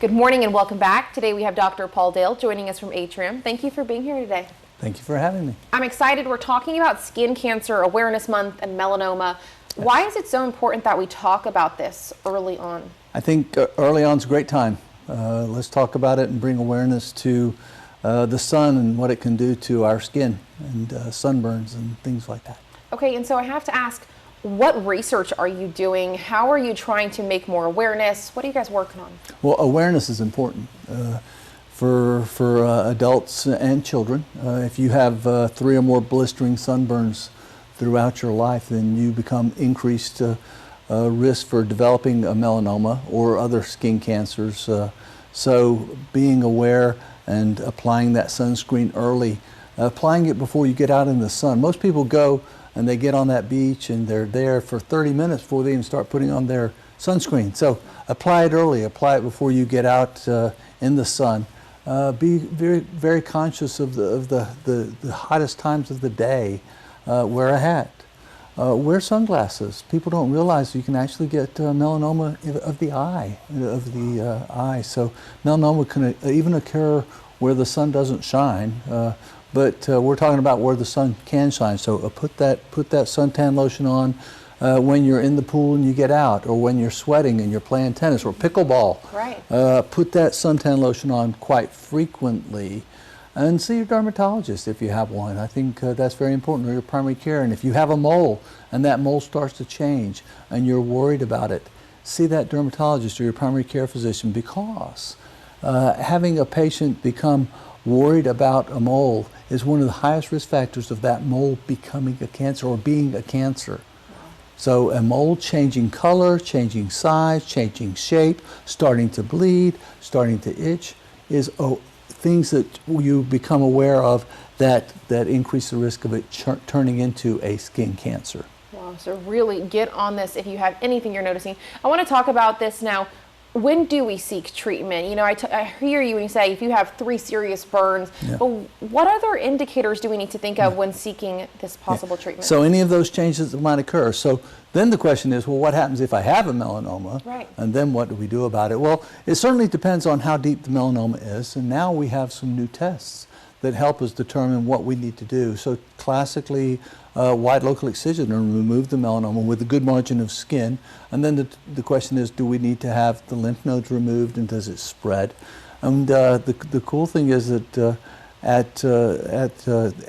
Good morning and welcome back. Today we have Dr. Paul Dale joining us from Atrium. Thank you for being here today. Thank you for having me. I'm excited. We're talking about Skin Cancer Awareness Month and melanoma. Yes. Why is it so important that we talk about this early on? I think early on is a great time. Let's talk about it and bring awareness to the sun and what it can do to our skin and sunburns and things like that. Okay, and so I have to ask, what research are you doing? How are you trying to make more awareness? What are you guys working on? Well, awareness is important for adults and children. If you have 3 or more blistering sunburns throughout your life, then you become increased risk for developing a melanoma or other skin cancers. So being aware and applying that sunscreen early, applying it before you get out in the sun. Most people go and they get on that beach and they're there for 30 minutes before they even start putting on their sunscreen. So apply it early, apply it before you get out in the sun. Be very conscious of the hottest times of the day. Wear a hat. Wear sunglasses. People don't realize you can actually get melanoma of the eye. So melanoma can even occur where the sun doesn't shine. But we're talking about where the sun can shine. So put that suntan lotion on when you're in the pool and you get out, or when you're sweating and you're playing tennis or pickleball. Right. Put that suntan lotion on quite frequently, and see your dermatologist if you have one. I think that's very important, or your primary care. And if you have a mole and that mole starts to change and you're worried about it, see that dermatologist or your primary care physician, because having a patient become worried about a mole is one of the highest risk factors of that mole becoming a cancer or being a cancer. So a mole changing color, changing size, changing shape, starting to bleed, starting to itch is things that you become aware of that increase the risk of it turning into a skin cancer. Wow, so really get on this if you have anything you're noticing. I want to talk about this now. When do we seek treatment? You know, I hear you when you say if you have 3 serious burns, yeah. But what other indicators do we need to think of when seeking this possible treatment? So any of those changes that might occur. So then the question is, well, what happens if I have a melanoma? Right. And then what do we do about it? Well, it certainly depends on how deep the melanoma is. And now we have some new tests that help us determine what we need to do. So classically, wide local excision and remove the melanoma with a good margin of skin. And then the question is, do we need to have the lymph nodes removed, and does it spread? And the cool thing is that at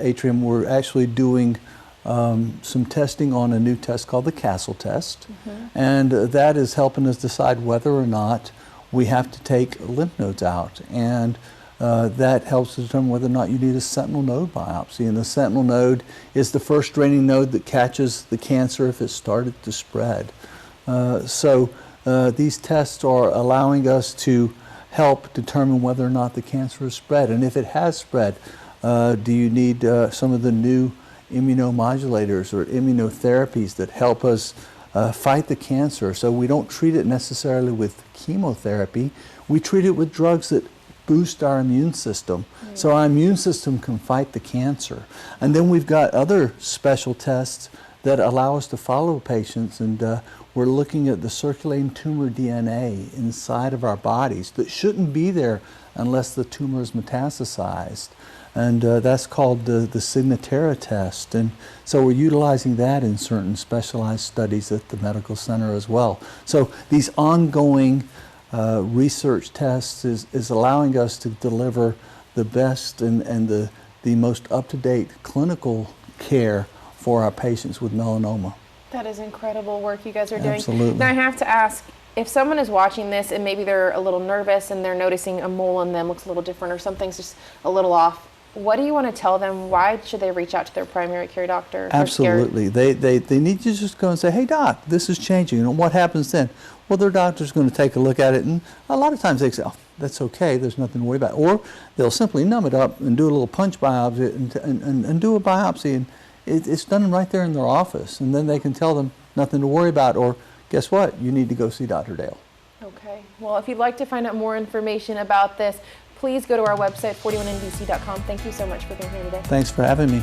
Atrium, we're actually doing some testing on a new test called the Castle test. Mm-hmm. And that is helping us decide whether or not we have to take lymph nodes out. And that helps to determine whether or not you need a sentinel node biopsy. And the sentinel node is the first draining node that catches the cancer if it started to spread. So these tests are allowing us to help determine whether or not the cancer has spread. And if it has spread, do you need some of the new immunomodulators or immunotherapies that help us fight the cancer? So we don't treat it necessarily with chemotherapy. We treat it with drugs that boost our immune system, so our immune system can fight the cancer. And then we've got other special tests that allow us to follow patients, and we're looking at the circulating tumor DNA inside of our bodies that shouldn't be there unless the tumor is metastasized. And that's called the Signatera test. And so we're utilizing that in certain specialized studies at the medical center as well. So these ongoing research tests is allowing us to deliver the best and the most up-to-date clinical care for our patients with melanoma. That is incredible work you guys are doing. Absolutely. Now I have to ask, if someone is watching this and maybe they're a little nervous and they're noticing a mole on them looks a little different or something's just a little off, what do you want to tell them? Why should they reach out to their primary care doctor? Absolutely. They need to just go and say, hey doc, this is changing. And what happens then? Well, their doctor's going to take a look at it, and a lot of times they say, oh, that's okay, there's nothing to worry about. Or they'll simply numb it up and do a little punch biopsy and do a biopsy, and it's done right there in their office. And then they can tell them nothing to worry about, or guess what? You need to go see Dr. Dale. Okay. Well, if you'd like to find out more information about this, please go to our website, 41nbc.com. Thank you so much for being here today. Thanks for having me.